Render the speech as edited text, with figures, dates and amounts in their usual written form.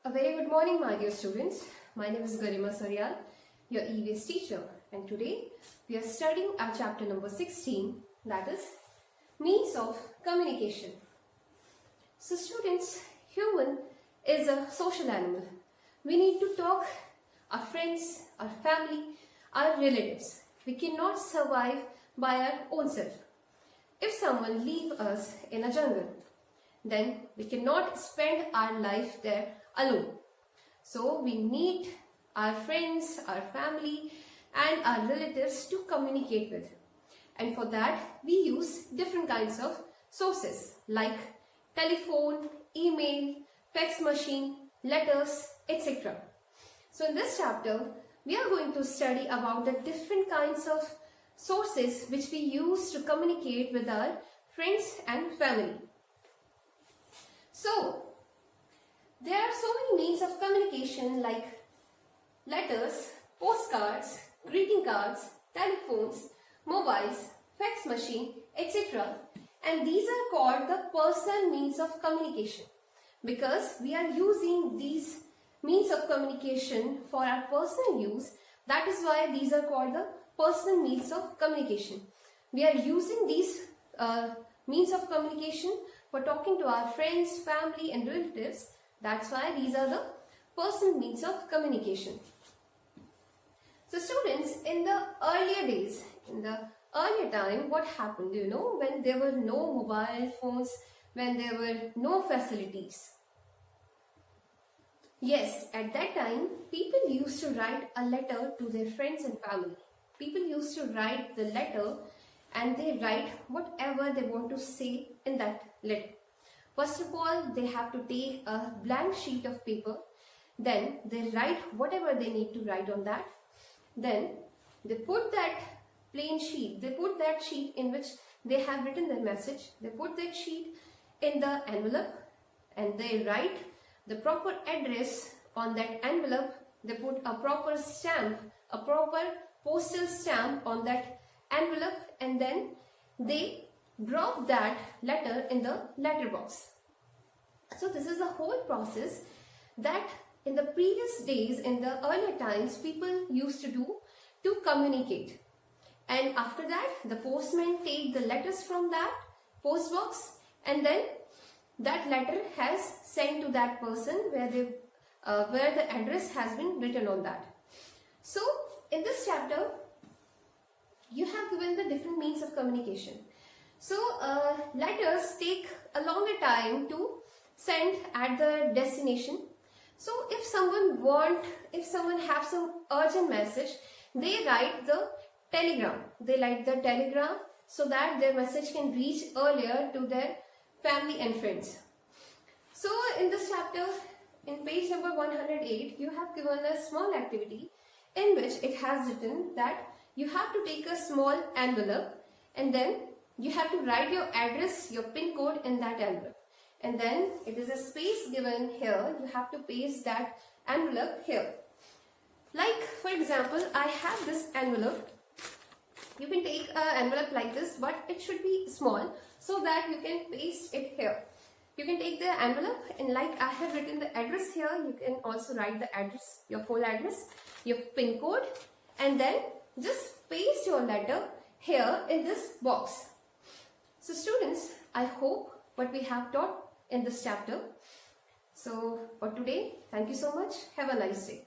A very good morning, my dear students. My name is Garima Sariyal, your EVS teacher, and today we are studying our chapter number 16, that is means of communication. So students, human is a social animal. We need to talk our friends, our family, our relatives. We cannot survive by our own self. If someone leave us in a jungle, then we cannot spend our life there alone. So we need our friends, our family and our relatives to communicate with. And for that we use different kinds of sources like telephone, email, fax machine, letters, etc. So in this chapter we are going to study about the different kinds of sources which we use to communicate with our friends and family. So there are so many means of communication like letters, postcards, greeting cards, telephones, mobiles, fax machine, etc. And these are called the personal means of communication because we are using these means of communication for our personal use. That is why these are called the personal means of communication. We are using these means of communication for talking to our friends, family and relatives. That's why these are the personal means of communication. So students, in the earlier days, in the earlier time, what happened, when there were no mobile phones, when there were no facilities. Yes, at that time, people used to write a letter to their friends and family. People used to write the letter and they write whatever they want to say in that letter. First of all, they have to take a blank sheet of paper. Then they write whatever they need to write on that. Then they put that plain sheet, they put that sheet in which they have written their message. They put that sheet in the envelope and they write the proper address on that envelope. They put a proper stamp, a proper postal stamp on that envelope, and then they drop that letter in the letterbox. So this is the whole process that in the previous days, in the earlier times, people used to do to communicate. And after that, the postman take the letters from that post box, and then that letter has sent to that person where the address has been written on that. So in this chapter, you have given the different means of communication. So letters take a longer time to send at the destination. So if someone have some urgent message, they write the telegram. They write the telegram so that their message can reach earlier to their family and friends. So in this chapter, in page number 108, you have given a small activity in which it has written that you have to take a small envelope and then you have to write your address, your PIN code in that envelope. And then it is a space given here. You have to paste that envelope here. Like for example, I have this envelope. You can take an envelope like this, but it should be small so that you can paste it here. You can take the envelope and like I have written the address here, you can also write the address, your full address, your PIN code, and then just paste your letter here in this box. So students, I hope what we have taught in this chapter. So for today, thank you so much. Have a nice day.